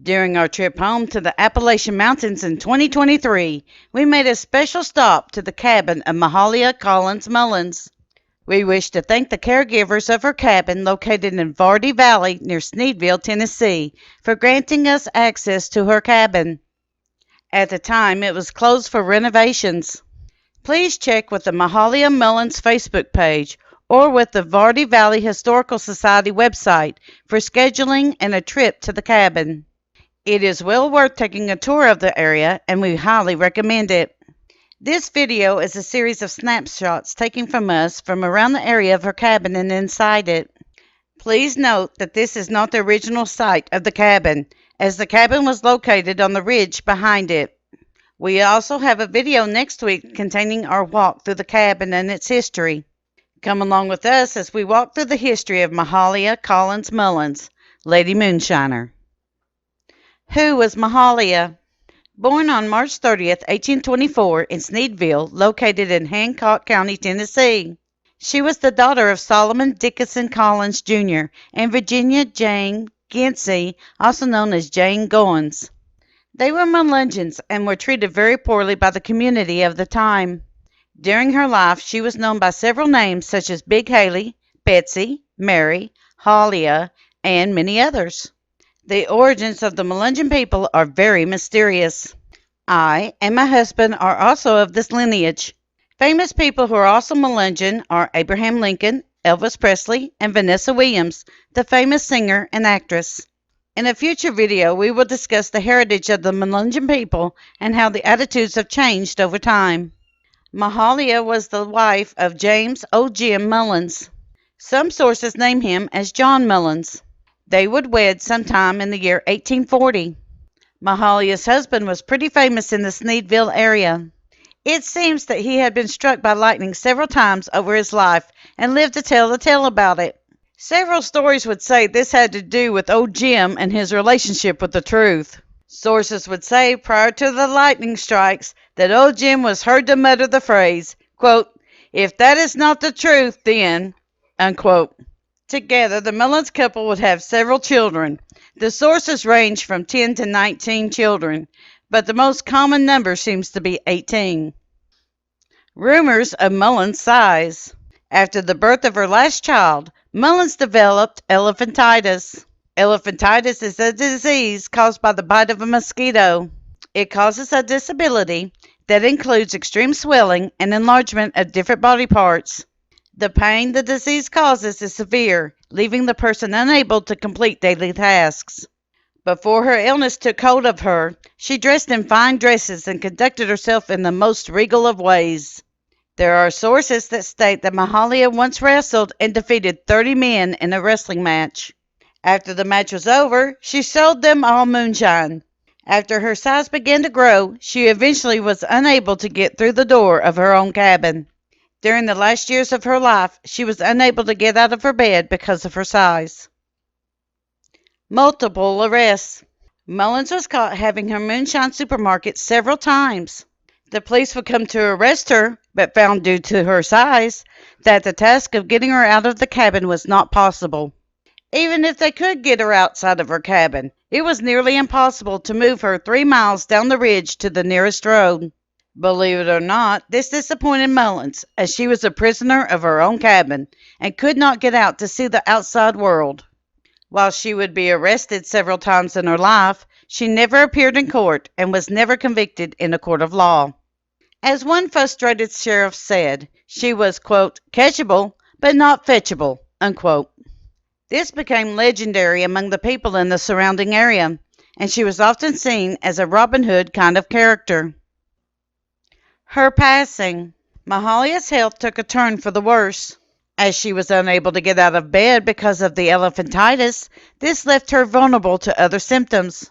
During our trip home to the Appalachian Mountains in 2023, we made a special stop to the cabin of Mahalia Mullins. We wish to thank the caregivers of her cabin located in Vardy Valley near Sneedville, Tennessee, for granting us access to her cabin. At the time, it was closed for renovations. Please check with the Mahala Mullins Facebook page or with the Vardy Valley Historical Society website for scheduling and a trip to the cabin. It is well worth taking a tour of the area, and we highly recommend it. This video is a series of snapshots taken from us from around the area of her cabin and inside it. Please note that this is not the original site of the cabin, as the cabin was located on the ridge behind it. We also have a video next week containing our walk through the cabin and its history. Come along with us as we walk through the history of Mahalia Mullins, Lady Moonshiner. Who was Mahalia? Born on March 30th, 1824 in Sneedville, located in Hancock County, Tennessee. She was the daughter of Solomon Dickinson Collins, Jr. and Virginia Jane Ginsey, also known as Jane Goins. They were Melungeons and were treated very poorly by the community of the time. During her life, she was known by several names such as Big Haley, Betsy, Mary, Halia, and many others. The origins of the Melungeon people are very mysterious. I and my husband are also of this lineage. Famous people who are also Melungeon are Abraham Lincoln, Elvis Presley, and Vanessa Williams, the famous singer and actress. In a future video, we will discuss the heritage of the Melungeon people and how the attitudes have changed over time. Mahalia was the wife of James O. Jim Mullins. Some sources name him as John Mullins. They would wed sometime in the year 1840. Mahalia's husband was pretty famous in the Sneedville area. It seems that he had been struck by lightning several times over his life and lived to tell the tale about it. Several stories would say this had to do with old Jim and his relationship with the truth. Sources would say prior to the lightning strikes that old Jim was heard to mutter the phrase, quote, "If that is not the truth, then," unquote. Together, the Mullins couple would have several children. The sources range from 10 to 19 children, but the most common number seems to be 18. Rumors of Mullins' size. After the birth of her last child, Mullins developed elephantiasis. Elephantiasis is a disease caused by the bite of a mosquito. It causes a disability that includes extreme swelling and enlargement of different body parts. The pain the disease causes is severe, leaving the person unable to complete daily tasks. Before her illness took hold of her, she dressed in fine dresses and conducted herself in the most regal of ways. There are sources that state that Mahalia once wrestled and defeated 30 men in a wrestling match. After the match was over, she sold them all moonshine. After her size began to grow, she eventually was unable to get through the door of her own cabin. During the last years of her life, she was unable to get out of her bed because of her size. Multiple arrests. Mullins was caught having her moonshine supermarket several times. The police would come to arrest her, but found due to her size that the task of getting her out of the cabin was not possible. Even if they could get her outside of her cabin, it was nearly impossible to move her 3 miles down the ridge to the nearest road. Believe it or not, this disappointed Mullins, as she was a prisoner of her own cabin and could not get out to see the outside world. While she would be arrested several times in her life, she never appeared in court and was never convicted in a court of law. As one frustrated sheriff said, she was, quote, "catchable, but not fetchable," unquote. This became legendary among the people in the surrounding area, and she was often seen as a Robin Hood kind of character. Her passing. Mahalia's health took a turn for the worse. As she was unable to get out of bed because of the elephantiasis, this left her vulnerable to other symptoms.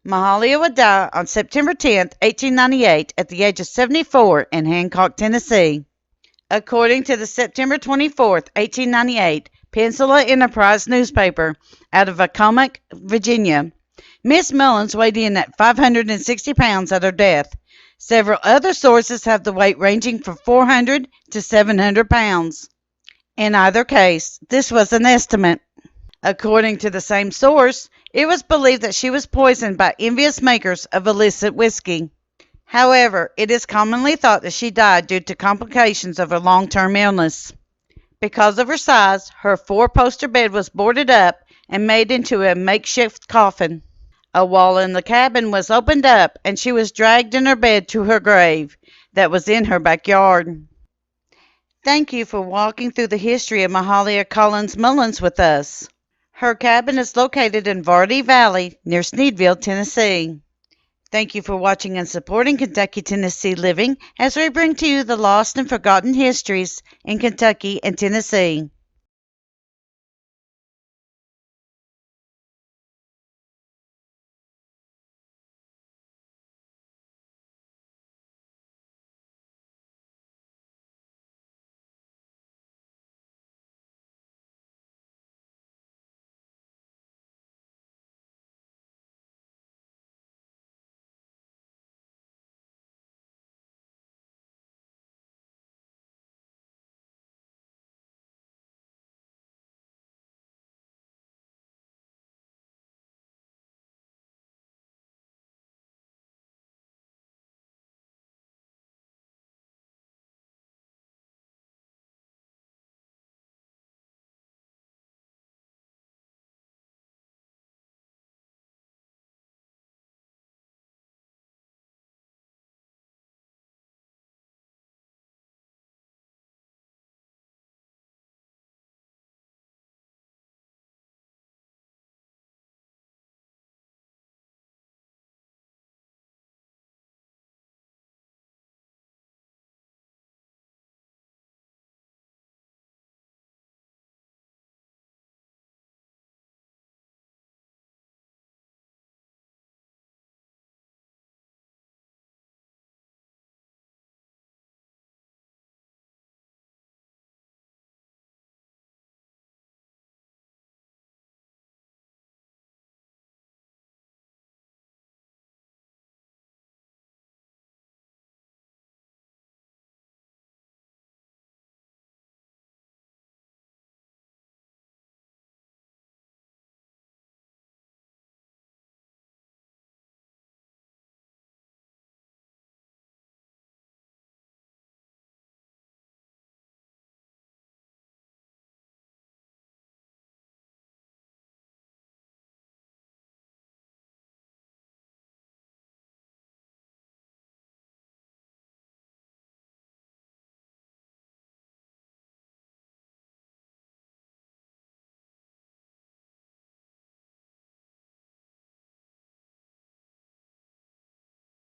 Mahalia would die on September 10, 1898, at the age of 74 in Hancock, Tennessee. According to the September 24, 1898, Peninsula Enterprise newspaper out of Accomack, Virginia, Miss Mullins weighed in at 560 pounds at her death. Several other sources have the weight ranging from 400 to 700 pounds. In either case, this was an estimate. According to the same source, It was believed that she was poisoned by envious makers of illicit whiskey. However, it is commonly thought that she died due to complications of her long-term illness. Because of her size, her four-poster bed was boarded up and made into a makeshift coffin. A wall in the cabin was opened up, and she was dragged in her bed to her grave that was in her backyard. Thank you for walking through the history of Mahalia Mullins with us. Her cabin is located in Vardee Valley near Sneedville, Tennessee. Thank you for watching and supporting Kentucky Tennessee Living as we bring to you the lost and forgotten histories in Kentucky and Tennessee.